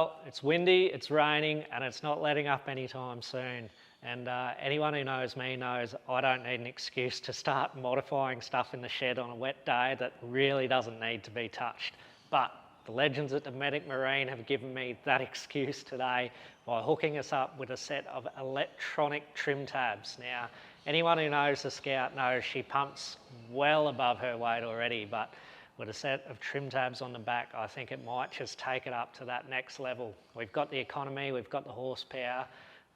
Well, it's windy, it's raining, and it's not letting up anytime soon. And anyone who knows me knows I don't need an excuse to start modifying stuff in the shed on a wet day that really doesn't need to be touched. But the legends at Dometic Marine have given me that excuse today by hooking us up with a set of electronic trim tabs. Now, anyone who knows the Scout knows she pumps well above her weight already, but with a set of trim tabs on the back, I think it might just take it up to that next level. We've got the economy, we've got the horsepower,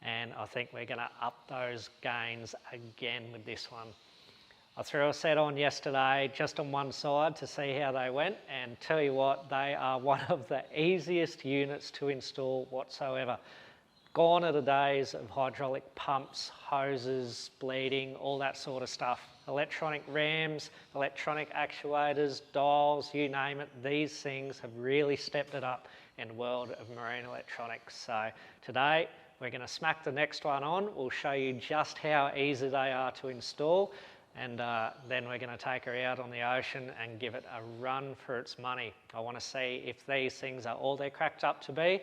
and I think we're going to up those gains again with this one. I threw a set on yesterday just on one side to see how they went, and tell you what, they are one of the easiest units to install whatsoever. Gone are the days of hydraulic pumps, hoses, bleeding, all that sort of stuff. Electronic rams, electronic actuators, dials, you name it, these things have really stepped it up in the world of marine electronics. So today we're going to smack the next one on. We'll show you just how easy they are to install, and then we're going to take her out on the ocean and give it a run for its money. I want to see if these things are all they're cracked up to be,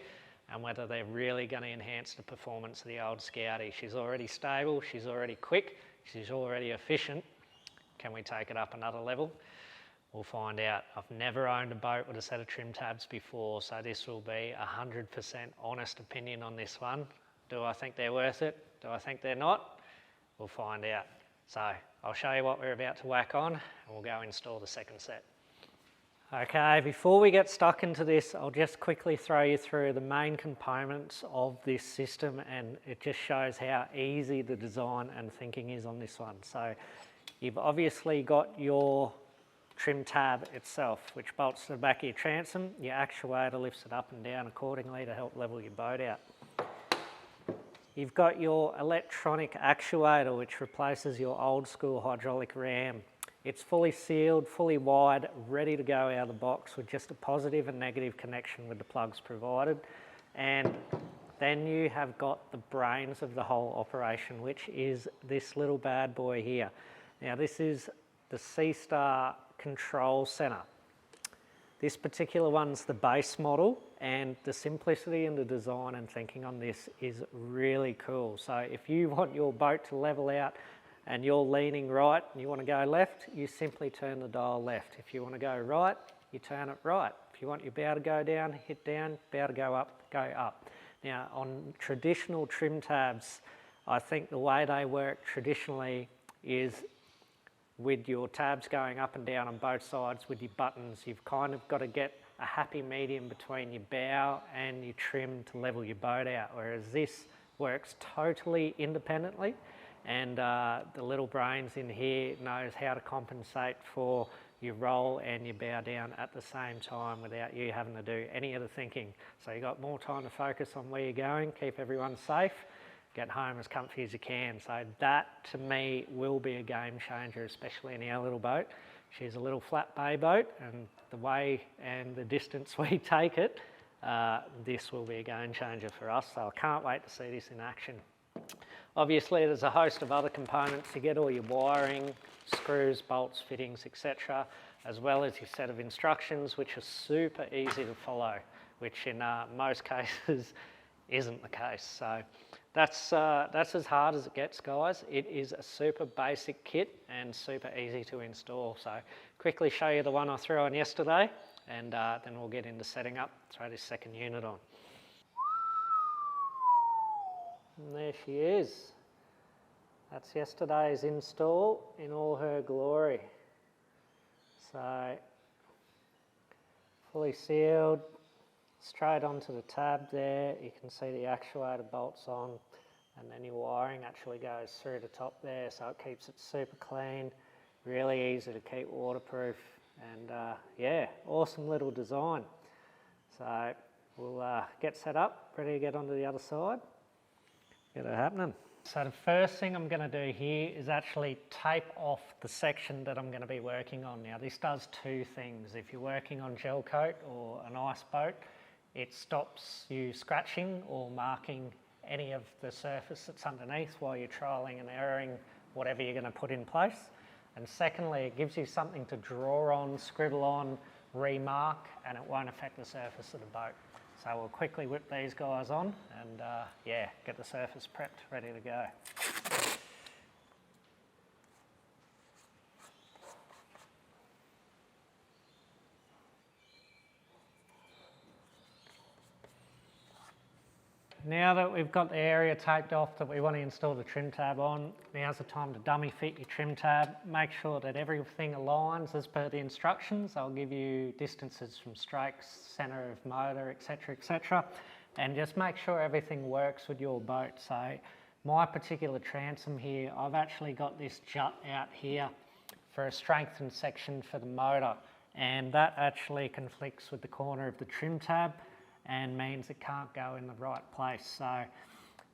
and whether they're really going to enhance the performance of the old Scouty. She's already stable, she's already quick, she's already efficient. Can we take it up another level? We'll find out. I've never owned a boat with a set of trim tabs before, so this will be 100% honest opinion on this one. Do I think they're worth it? Do I think they're not? We'll find out. So I'll show you what we're about to whack on, and we'll go install the second set. Okay, before we get stuck into this, I'll just quickly throw you through the main components of this system, and it just shows how easy the design and thinking is on this one. So you've obviously got your trim tab itself, which bolts to the back of your transom. Your actuator lifts it up and down accordingly to help level your boat out. You've got your electronic actuator, which replaces your old school hydraulic ram. It's fully sealed, fully wired, ready to go out of the box with just a positive and negative connection with the plugs provided. And then you have got the brains of the whole operation, which is this little bad boy here. Now this is the Seastar Control Center. This particular one's the base model, and the simplicity in the design and thinking on this is really cool. So if you want your boat to level out and you're leaning right and you want to go left, you simply turn the dial left. If you want to go right, you turn it right. If you want your bow to go down, hit down, bow to go up. Now on traditional trim tabs, I think the way they work traditionally is with your tabs going up and down on both sides with your buttons. You've kind of got to get a happy medium between your bow and your trim to level your boat out, whereas this works totally independently, and the little brains in here knows how to compensate for your roll and your bow down at the same time without you having to do any of the thinking. So you've got more time to focus on where you're going, keep everyone safe, get home as comfy as you can. So that to me will be a game changer, especially in our little boat. She's a little flat bay boat, and the way and the distance we take it, this will be a game changer for us. So I can't wait to see this in action. Obviously there's a host of other components. You get all your wiring, screws, bolts, fittings, etc., as well as your set of instructions, which are super easy to follow, which in most cases isn't the case. So that's as hard as it gets, guys. It is a super basic kit and super easy to install. So quickly show you the one I threw on yesterday, and then we'll get into setting up, throw this second unit on. And there she is. That's yesterday's install in all her glory. So fully sealed, straight onto the tab there. You can see the actuator bolts on, and then your wiring actually goes through the top there, so it keeps it super clean, really easy to keep waterproof, and yeah, awesome little design. So we'll get set up, ready to get onto the other side. Get it happening. So the first thing I'm going to do here is actually tape off the section that I'm going to be working on. Now this does two things. If you're working on gel coat or an ice boat, it stops you scratching or marking any of the surface that's underneath while you're trialling and erroring whatever you're going to put in place. And secondly, it gives you something to draw on, scribble on, remark, and it won't affect the surface of the boat. So we'll quickly whip these guys on and yeah, get the surface prepped, ready to go. Now that we've got the area taped off that we want to install the trim tab on, now's the time to dummy fit your trim tab. Make sure that everything aligns as per the instructions. I'll give you distances from strakes, centre of motor, etc. And just make sure everything works with your boat. So my particular transom here, I've actually got this jut out here for a strengthened section for the motor, and that actually conflicts with the corner of the trim tab and means it can't go in the right place. So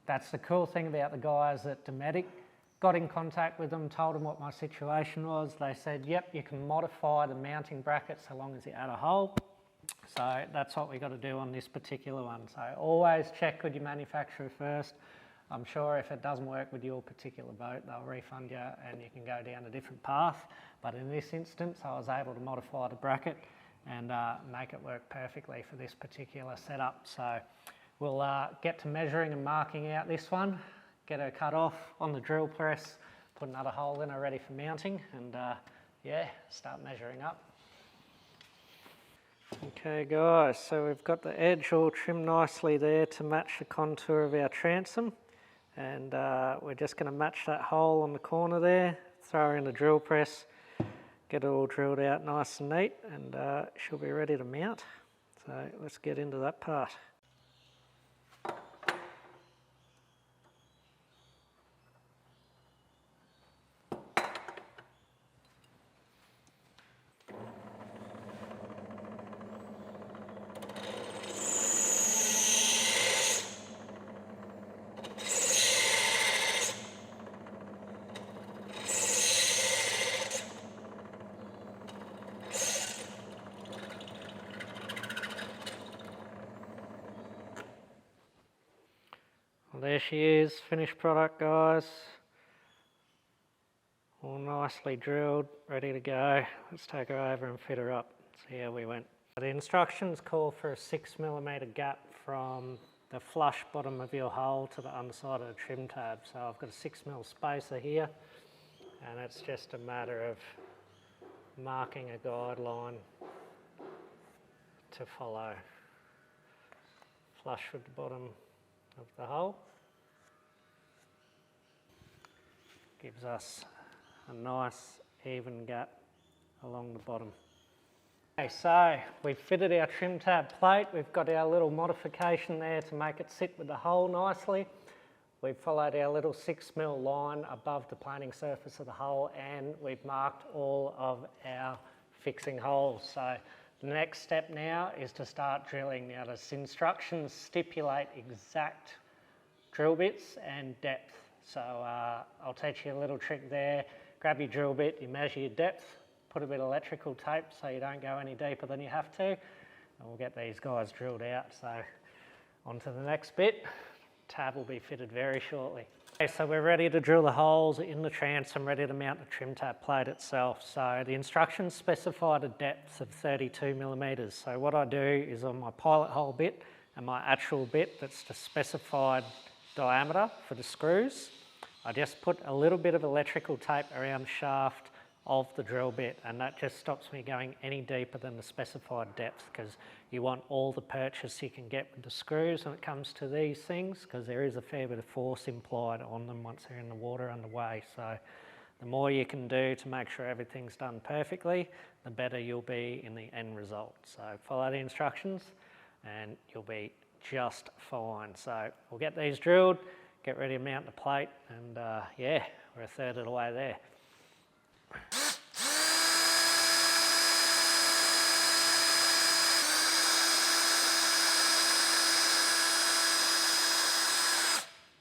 that's the cool thing about the guys at Dometic. Got in contact with them, told them what my situation was. They said, yep, you can modify the mounting bracket so long as you add a hole. So that's what we got to do on this particular one. So always check with your manufacturer first. I'm sure if it doesn't work with your particular boat, they'll refund you and you can go down a different path. But in this instance, I was able to modify the bracket and make it work perfectly for this particular setup. So we'll get to measuring and marking out this one, get her cut off on the drill press, put another hole in her ready for mounting, and yeah, start measuring up. Okay guys, so we've got the edge all trimmed nicely there to match the contour of our transom, and we're just going to match that hole on the corner there, throw her in the drill press, get it all drilled out nice and neat, and she'll be ready to mount. So let's get into that part. Well, there she is, finished product guys. All nicely drilled, ready to go. Let's take her over and fit her up, see how we went. The instructions call for a 6mm gap from the flush bottom of your hole to the underside of the trim tab. So I've got a 6mm spacer here, and it's just a matter of marking a guideline to follow. Flush with the bottom of the hole. Gives us a nice even gap along the bottom. Okay, so we've fitted our trim tab plate. We've got our little modification there to make it sit with the hole nicely. We've followed our little 6mm line above the planing surface of the hole, and we've marked all of our fixing holes. So the next step now is to start drilling. Now the instructions stipulate exact drill bits and depth. So I'll teach you a little trick there. Grab your drill bit, you measure your depth, put a bit of electrical tape so you don't go any deeper than you have to, and we'll get these guys drilled out. So on to the next bit. Tab will be fitted very shortly. Okay, so we're ready to drill the holes in the transom, ready to mount the trim tab plate itself. So the instructions specify a depth of 32mm. So what I do is on my pilot hole bit and my actual bit that's the specified diameter for the screws, I just put a little bit of electrical tape around the shaft of the drill bit, and that just stops me going any deeper than the specified depth, because you want all the purchase you can get with the screws when it comes to these things, because there is a fair bit of force implied on them once they're in the water underway. So the more you can do to make sure everything's done perfectly, the better you'll be in the end result. So follow the instructions and you'll be just fine. So we'll get these drilled, get ready to mount the plate, and yeah, we're a third of the way there.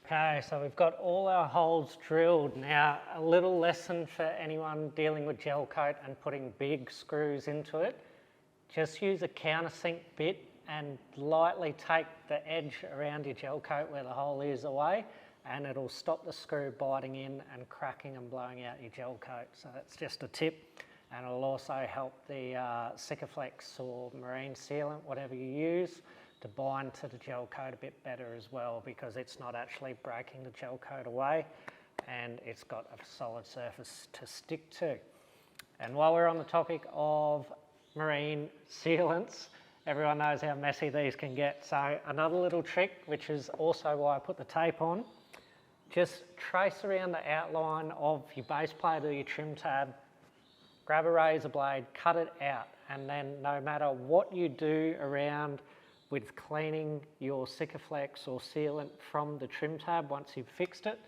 Okay, so we've got all our holes drilled. Now, a little lesson for anyone dealing with gel coat and putting big screws into it. Just use a countersink bit and lightly take the edge around your gel coat where the hole is away, and it'll stop the screw biting in and cracking and blowing out your gel coat. So that's just a tip, and it'll also help the Sikaflex or marine sealant, whatever you use, to bind to the gel coat a bit better as well, because it's not actually breaking the gel coat away and it's got a solid surface to stick to. And while we're on the topic of marine sealants, everyone knows how messy these can get. So another little trick, which is also why I put the tape on, just trace around the outline of your base plate or your trim tab, grab a razor blade, cut it out, and then no matter what you do around with cleaning your Sikaflex or sealant from the trim tab, once you've fixed it,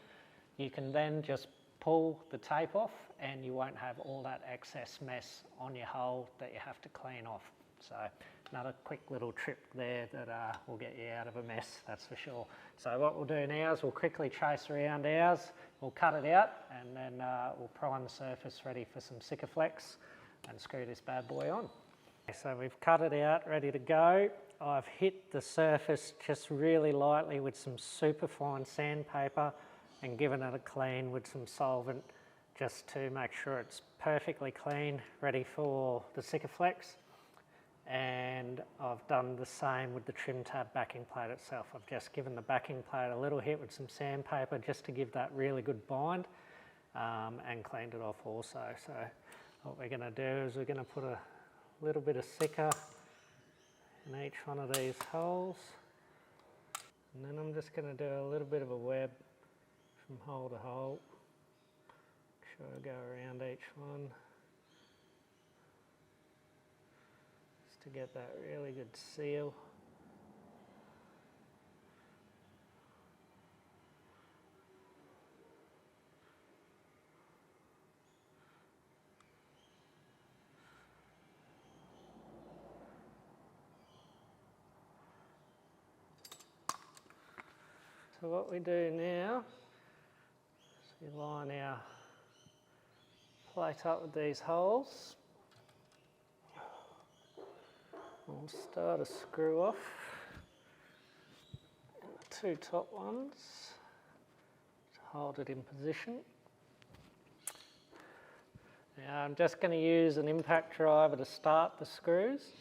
you can then just pull the tape off and you won't have all that excess mess on your hull that you have to clean off. So another quick little trick there that will get you out of a mess, that's for sure. So what we'll do now is we'll quickly trace around ours, we'll cut it out, and then we'll prime the surface ready for some Sikaflex and screw this bad boy on. So we've cut it out, ready to go. I've hit the surface just really lightly with some super fine sandpaper and given it a clean with some solvent just to make sure it's perfectly clean, ready for the Sikaflex. And I've done the same with the trim tab backing plate itself. I've just given the backing plate a little hit with some sandpaper just to give that really good bind, and cleaned it off also. So what we're going to do is we're going to put a little bit of Sika in each one of these holes, and then I'm just going to do a little bit of a web from hole to hole. Make sure I go around each one just to get that really good seal. So what we do now is we line our plate up with these holes. We'll start a screw off in the two top ones to hold it in position. Now I'm just going to use an impact driver to start the screws.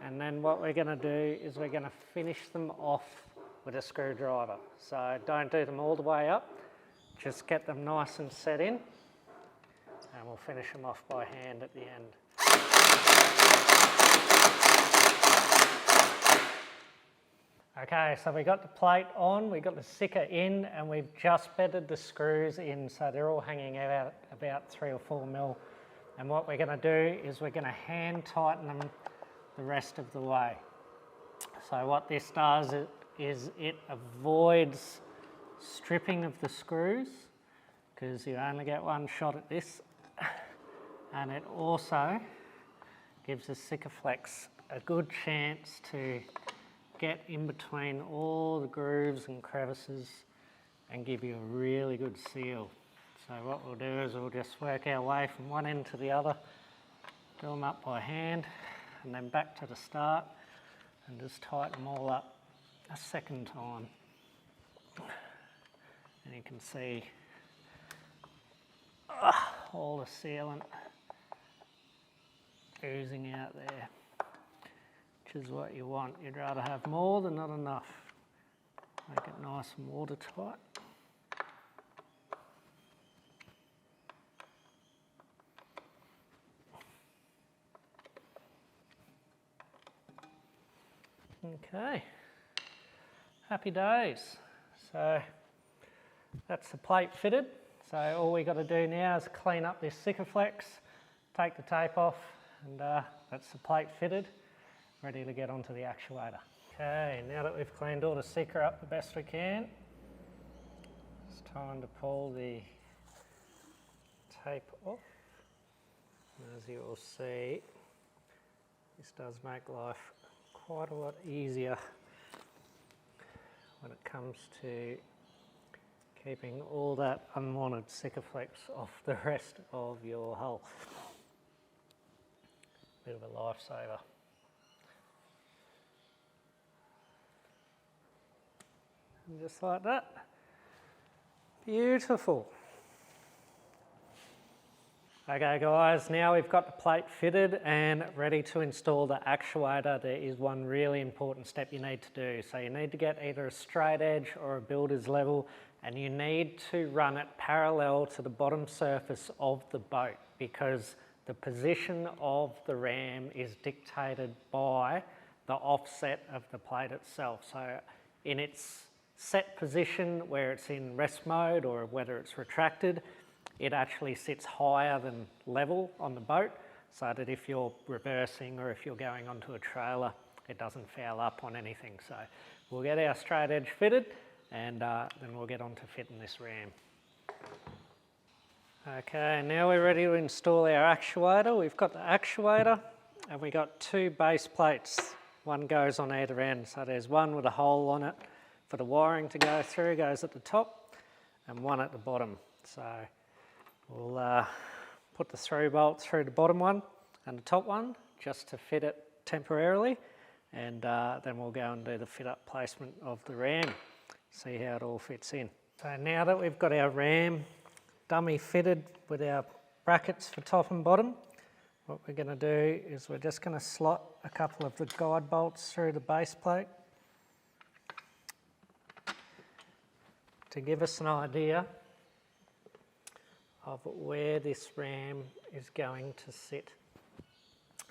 And then what we're going to do is we're going to finish them off with a screwdriver. So don't do them all the way up, just get them nice and set in, and we'll finish them off by hand at the end. Okay, so we got the plate on, we got the Sika in, and we've just bedded the screws in, so they're all hanging out about 3 or 4 mil. And what we're going to do is we're going to hand tighten them the rest of the way. So what this does is it avoids stripping of the screws, because you only get one shot at this, and it also gives the Sikaflex a good chance to get in between all the grooves and crevices and give you a really good seal. So what we'll do is we'll just work our way from one end to the other, do them up by hand, and then back to the start and just tighten them all up a second time. And you can see all the sealant oozing out there, which is what you want. You'd rather have more than not enough. Make it nice and watertight. Okay, happy days. So that's the plate fitted. So all we got to do now is clean up this Sikaflex, take the tape off, and that's the plate fitted, ready to get onto the actuator. Okay, now that we've cleaned all the Sika up the best we can, it's time to pull the tape off. And as you will see, this does make life quite a lot easier when it comes to keeping all that unwanted Sikaflex off the rest of your hull. Bit of a lifesaver. And just like that. Beautiful. Okay guys, now we've got the plate fitted and ready to install the actuator. There is one really important step you need to do. So you need to get either a straight edge or a builder's level, and you need to run it parallel to the bottom surface of the boat, because the position of the ram is dictated by the offset of the plate itself. So in its set position, where it's in rest mode or whether it's retracted, it actually sits higher than level on the boat, so that if you're reversing or if you're going onto a trailer, it doesn't foul up on anything. So we'll get our straight edge fitted, and then we'll get on to fitting this ram. Okay, now we're ready to install our actuator. We've got the actuator and we've got two base plates. One goes on either end, so there's one with a hole on it for the wiring to go through, goes at the top, and one at the bottom. So we'll put the through bolt through the bottom one and the top one just to fit it temporarily, and then we'll go and do the fit up placement of the ram, see how it all fits in. So now that we've got our ram dummy fitted with our brackets for top and bottom, what we're going to do is we're just going to slot a couple of the guide bolts through the base plate to give us an idea of where this ram is going to sit.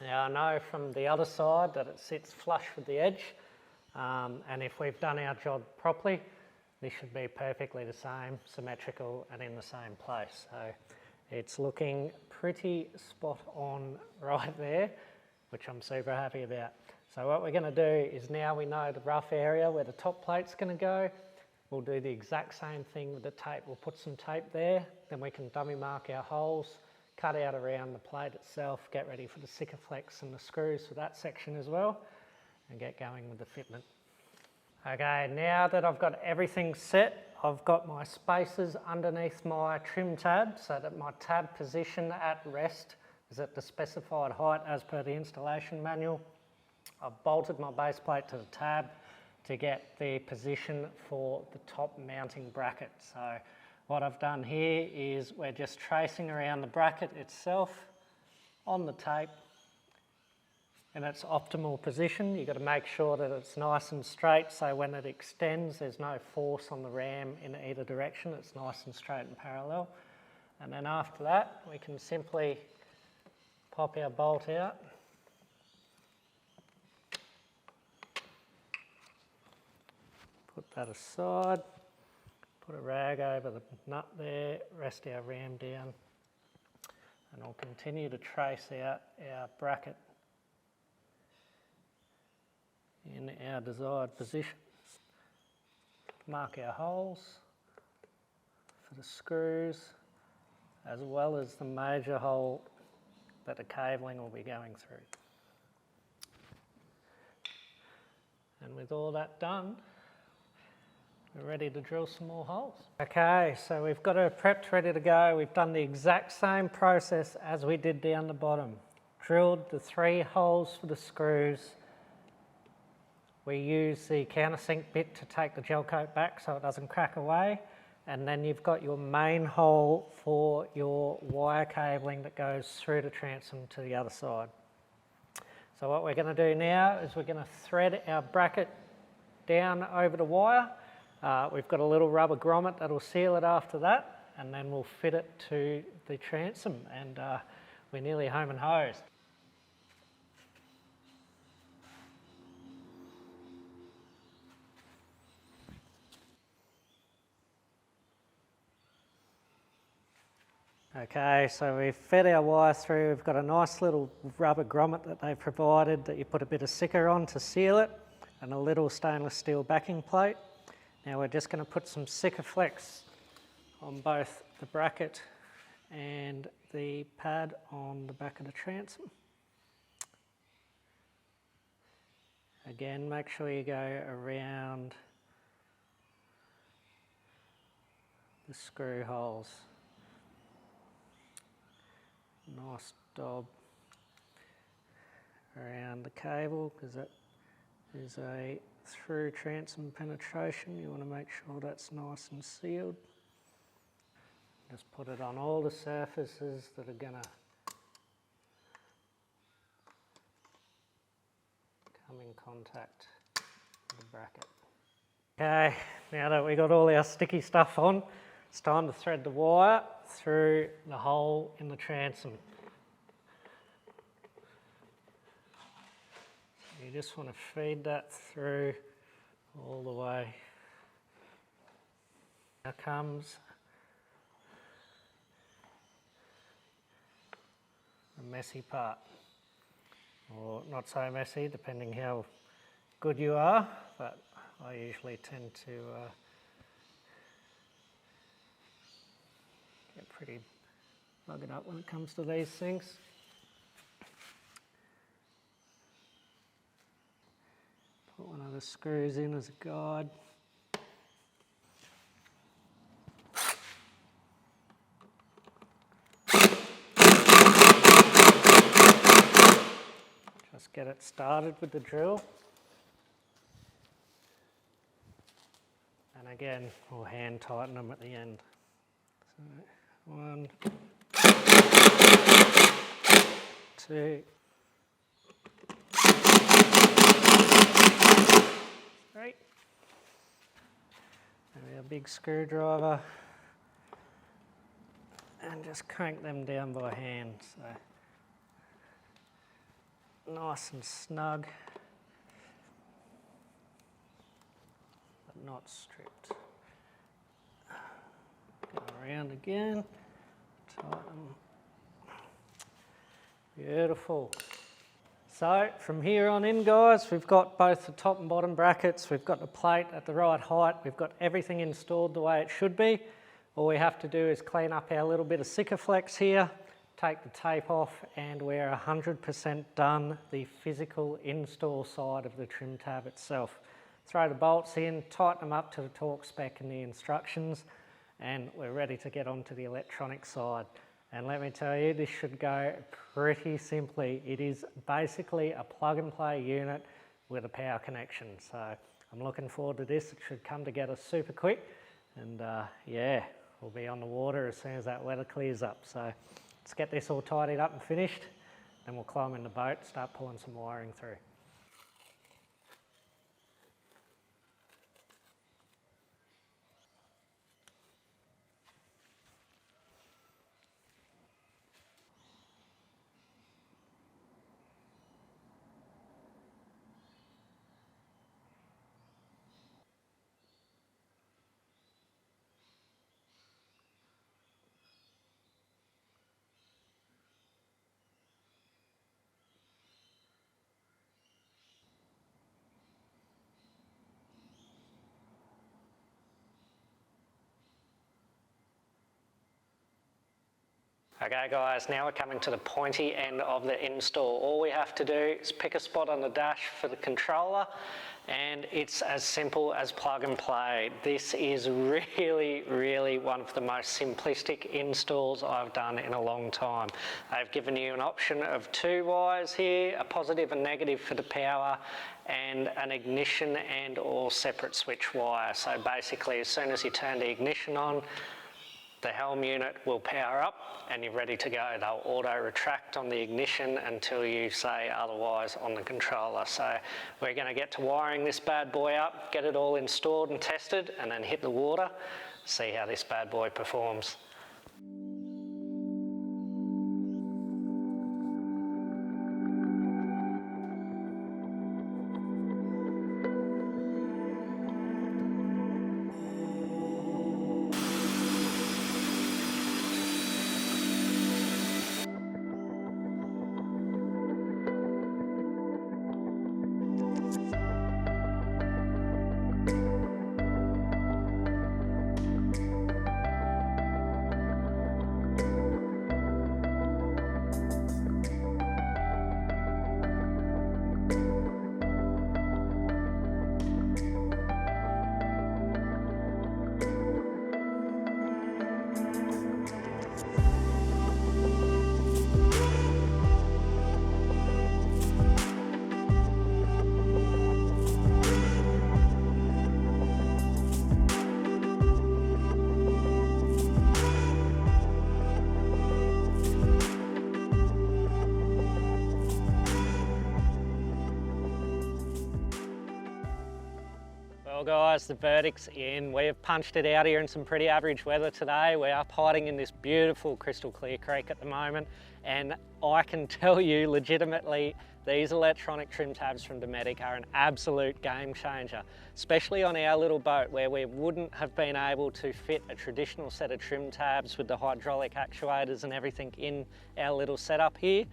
Now I know from the other side that it sits flush with the edge, and if we've done our job properly, this should be perfectly the same, symmetrical and in the same place. So it's looking pretty spot on right there, which I'm super happy about. So what we're going to do is, now we know the rough area where the top plate's going to go, we'll do the exact same thing with the tape. We'll put some tape there, then we can dummy mark our holes, cut out around the plate itself, get ready for the Sikaflex and the screws for that section as well, and get going with the fitment. Okay, now that I've got everything set, I've got my spacers underneath my trim tab so that my tab position at rest is at the specified height as per the installation manual. I've bolted my base plate to the tab to get the position for the top mounting bracket. So what I've done here is we're just tracing around the bracket itself on the tape in its optimal position. You've got to make sure that it's nice and straight, so when it extends there's no force on the ram in either direction, it's nice and straight and parallel. And then after that we can simply pop our bolt out, put that aside, put a rag over the nut there, rest our ram down, and I'll continue to trace out our bracket in our desired position. Mark our holes for the screws, as well as the major hole that the cabling will be going through. And with all that done, we're ready to drill some more holes. Okay, so we've got it prepped, ready to go. We've done the exact same process as we did down the bottom. Drilled the 3 holes for the screws. We use the countersink bit to take the gel coat back so it doesn't crack away. And then you've got your main hole for your wire cabling that goes through the transom to the other side. So what we're going to do now is we're going to thread our bracket down over the wire. We've got a little rubber grommet that'll seal it after that, and then we'll fit it to the transom, and we're nearly home and hosed. Okay, so we've fed our wire through. We've got a nice little rubber grommet that they've provided that you put a bit of sticker on to seal it, and a little stainless steel backing plate. Now we're just going to put some Sikaflex on both the bracket and the pad on the back of the transom. Again, make sure you go around the screw holes. Nice dob around the cable, because that is a through transom penetration. You want to make sure that's nice and sealed. Just put it on all the surfaces that are going to come in contact with the bracket. Okay, now that we got all our sticky stuff on, it's time to thread the wire through the hole in the transom. So you just want to feed that through all the way. Now comes the messy part, or not so messy depending how good you are, but I usually tend to get pretty buggered up when it comes to these things. Put one of the screws in as a guide. Just get it started with the drill. And again, we'll hand tighten them at the end. So 1, 2, 3. Maybe a big screwdriver. And just crank them down by hand. So nice and snug, but not stripped. Go around again, tighten. Beautiful. So from here on in, guys, we've got both the top and bottom brackets, we've got the plate at the right height, we've got everything installed the way it should be. All we have to do is clean up our little bit of Sikaflex here, take the tape off, and we're 100% done the physical install side of the trim tab itself. Throw the bolts in, tighten them up to the torque spec and the instructions, and we're ready to get on to the electronic side. And let me tell you, this should go pretty simply. It is basically a plug and play unit with a power connection. So I'm looking forward to this. It should come together super quick, and yeah, we'll be on the water as soon as that weather clears up. So let's get this all tidied up and finished, then we'll climb in the boat, start pulling some wiring through. Okay guys, now we're coming to the pointy end of the install. All we have to do is pick a spot on the dash for the controller, and it's as simple as plug and play. This is really one of the most simplistic installs I've done in a long time. They've given you an option of 2 wires here, a positive and negative for the power, and an ignition and or separate switch wire. So basically, as soon as you turn the ignition on, the helm unit will power up and you're ready to go. They'll auto retract on the ignition until you say otherwise on the controller. So we're going to get to wiring this bad boy up, get it all installed and tested, and then hit the water, see how this bad boy performs. Well guys, the verdict's in. We have punched it out here in some pretty average weather today. We're up hiding in this beautiful crystal clear creek at the moment, and I can tell you legitimately these electronic trim tabs from Dometic are an absolute game changer, especially on our little boat where we wouldn't have been able to fit a traditional set of trim tabs with the hydraulic actuators and everything in our little setup here.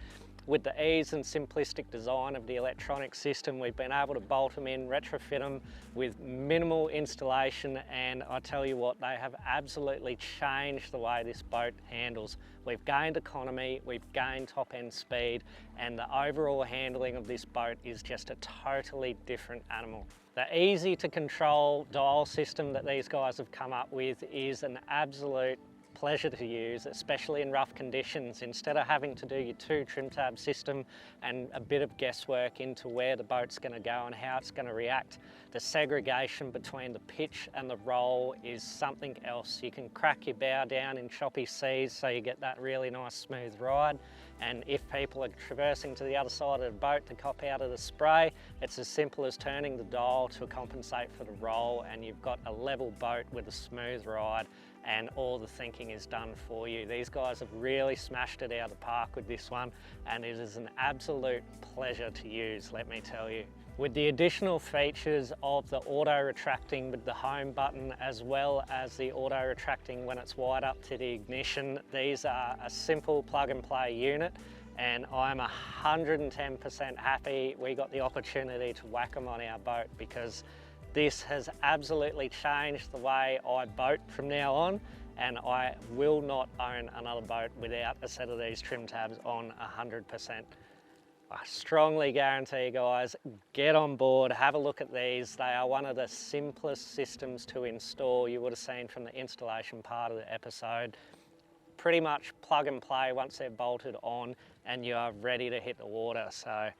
With the ease and simplistic design of the electronic system, we've been able to bolt them in, retrofit them with minimal installation, and I tell you what, they have absolutely changed the way this boat handles. We've gained economy, we've gained top end speed, and the overall handling of this boat is just a totally different animal. The easy to control dial system that these guys have come up with is an absolute pleasure to use, especially in rough conditions. Instead of having to do your two trim tab system and a bit of guesswork into where the boat's going to go and how it's going to react, the segregation between the pitch and the roll is something else. You can crack your bow down in choppy seas so you get that really nice smooth ride, and if people are traversing to the other side of the boat to cop out of the spray, it's as simple as turning the dial to compensate for the roll, and you've got a level boat with a smooth ride, and all the thinking is done for you. These guys have really smashed it out of the park with this one, and it is an absolute pleasure to use, let me tell you. With the additional features of the auto retracting with the home button, as well as the auto retracting when it's wired up to the ignition, these are a simple plug and play unit, and I'm 110% happy we got the opportunity to whack them on our boat, because this has absolutely changed the way I boat from now on, and I will not own another boat without a set of these trim tabs on 100%. I strongly guarantee you guys, get on board, have a look at these. They are one of the simplest systems to install. You would have seen from the installation part of the episode. Pretty much plug and play once they're bolted on and you are ready to hit the water. So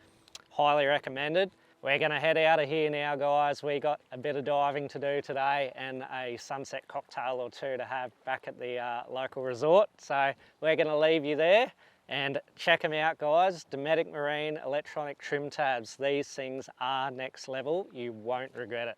highly recommended. We're going to head out of here now, guys. We got a bit of diving to do today and a sunset cocktail or two to have back at the local resort. So we're going to leave you there. And check them out, guys. Dometic Marine electronic trim tabs. These things are next level. You won't regret it.